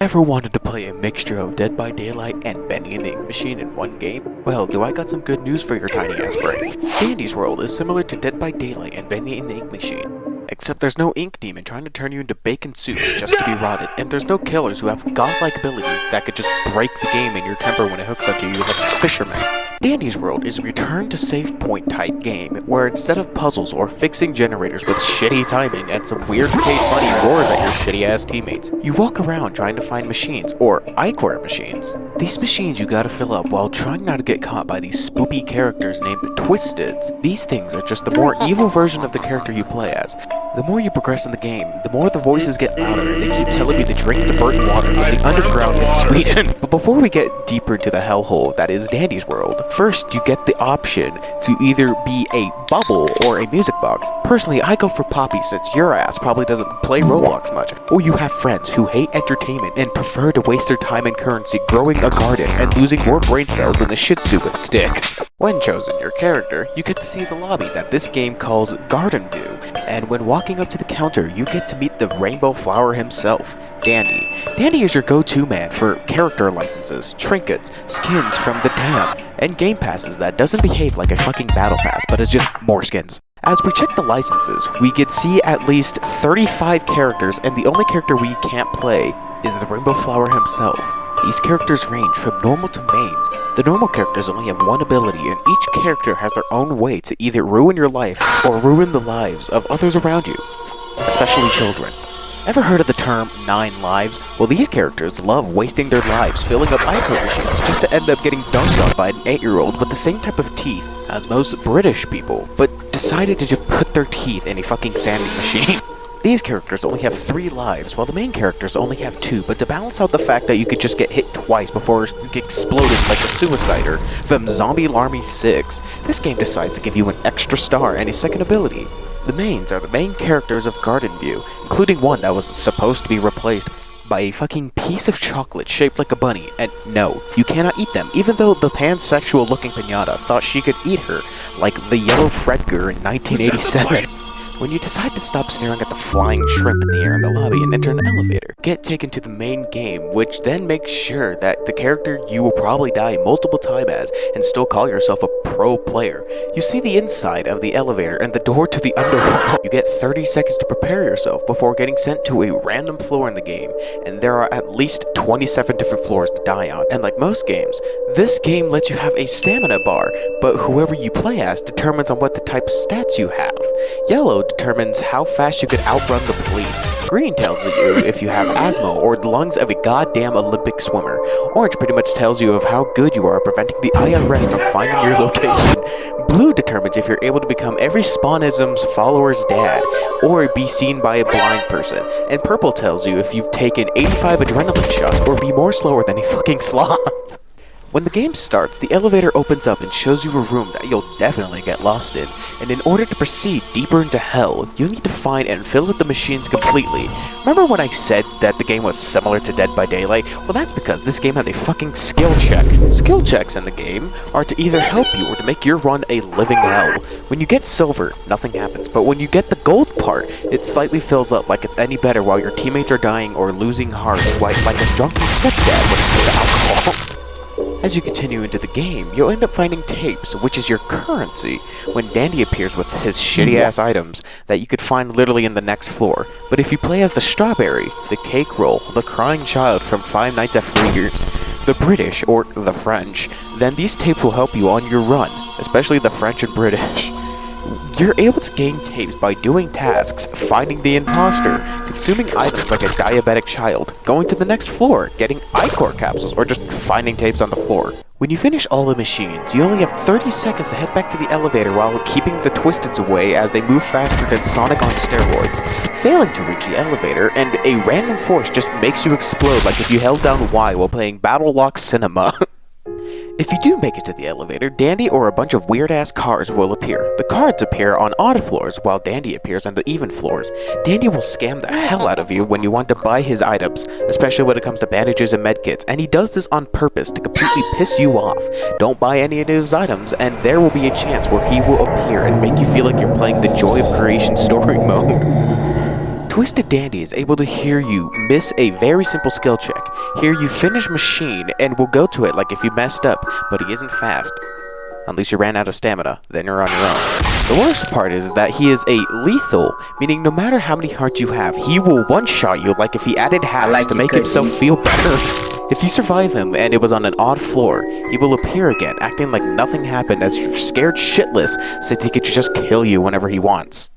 Ever wanted to play a mixture of Dead by Daylight and Bendy and the Ink Machine in one game? Well, do I got some good news for your tiny ass brain. Dandy's World is similar to Dead by Daylight and Bendy and the Ink Machine. Except there's no ink demon trying to turn you into bacon soup just to be rotted, and there's no killers who have godlike abilities that could just break the game in your temper when it hooks onto you like a fisherman. Dandy's World is a return to save point type game, where instead of puzzles or fixing generators with shitty timing and some weird paid money roars at your shitty ass teammates, you walk around trying to find machines, or iCore machines. These machines you gotta fill up while trying not to get caught by these spoopy characters named Twisteds. These things are just the more evil version of the character you play as. The more you progress in the game, the more the voices get louder, and they keep telling you to drink the burnt water from the underground in Sweden. But before we get deeper into the hellhole that is Dandy's World, first you get the option to either be a bubble or a music box. Personally, I go for Poppy since your ass probably doesn't play Roblox much. Or you have friends who hate entertainment and prefer to waste their time and currency growing a garden and losing more brain cells than a Shih Tzu with sticks. When choosing your character, you get to see the lobby that this game calls Garden View, and when walking up to the counter, you get to meet the rainbow flower himself, Dandy. Dandy is your go-to man for character licenses, trinkets, skins from the dam, and game passes that doesn't behave like a fucking battle pass, but is just more skins. As we check the licenses, we get see at least 35 characters, and the only character we can't play is the rainbow flower himself. These characters range from normal to mains. The normal characters only have one ability, and each character has their own way to either ruin your life or ruin the lives of others around you, especially children. Ever heard of the term 9 lives? Well, these characters love wasting their lives filling up iCore machines just to end up getting dunked on by an 8-year-old with the same type of teeth as most British people, but decided to just put their teeth in a fucking sanding machine. These characters only have 3 lives, while the main characters only have 2, but to balance out the fact that you could just get hit twice before exploding like a suicider from Zombie Larmy 6, this game decides to give you an extra star and a second ability. The mains are the main characters of Garden View, including one that was supposed to be replaced by a fucking piece of chocolate shaped like a bunny, and no, you cannot eat them, even though the pansexual looking pinata thought she could eat her, like the yellow Fredger in 1987. When you decide to stop staring at the flying shrimp in the air in the lobby and enter an elevator, get taken to the main game, which then makes sure that the character you will probably die multiple times as and still call yourself a pro player. You see the inside of the elevator and the door to the underworld. You get 30 seconds to prepare yourself before getting sent to a random floor in the game, and there are at least 27 different floors to die on. And like most games, this game lets you have a stamina bar, but whoever you play as determines on what the type of stats you have. Yellow determines how fast you could outrun the police. Green tells you if you have asthma or the lungs of a goddamn Olympic swimmer. Orange pretty much tells you of how good you are at preventing the IRS from finding your location. Blue determines if you're able to become every Spawnism's follower's dad, or be seen by a blind person. And purple tells you if you've taken 85 adrenaline shots or be more slower than a fucking sloth. When the game starts, the elevator opens up and shows you a room that you'll definitely get lost in, and in order to proceed deeper into hell, you need to find and fill up the machines completely. Remember when I said that the game was similar to Dead by Daylight? Well, that's because this game has a fucking skill check. Skill checks in the game are to either help you or to make your run a living hell. When you get silver, nothing happens, but when you get the gold part, it slightly fills up like it's any better while your teammates are dying or losing hearts like a drunken stepdad when it comes to alcohol. As you continue into the game, you'll end up finding tapes, which is your currency, when Dandy appears with his shitty-ass items that you could find literally in the next floor. But if you play as the Strawberry, the Cake Roll, the Crying Child from Five Nights at Freddy's, the British, or the French, then these tapes will help you on your run, especially the French and British. You're able to gain tapes by doing tasks, finding the imposter, consuming items like a diabetic child, going to the next floor, getting iCore capsules, or just finding tapes on the floor. When you finish all the machines, you only have 30 seconds to head back to the elevator while keeping the Twisteds away as they move faster than Sonic on steroids. Failing to reach the elevator, and a random force just makes you explode like if you held down Y while playing Battle Lock Cinema. If you do make it to the elevator, Dandy or a bunch of weird-ass cards will appear. The cards appear on odd floors, while Dandy appears on the even floors. Dandy will scam the hell out of you when you want to buy his items, especially when it comes to bandages and medkits, and he does this on purpose to completely piss you off. Don't buy any of his items, and there will be a chance where he will appear and make you feel like you're playing the Joy of Creation story mode. Twisted Dandy is able to hear you miss a very simple skill check, hear you finish Machine, and will go to it like if you messed up, but he isn't fast. Unless you ran out of stamina, then you're on your own. The worst part is that he is a lethal, meaning no matter how many hearts you have, he will one-shot you like if he added halves to make himself feel better. If you survive him and it was on an odd floor, he will appear again, acting like nothing happened as you're scared shitless, since he could just kill you whenever he wants.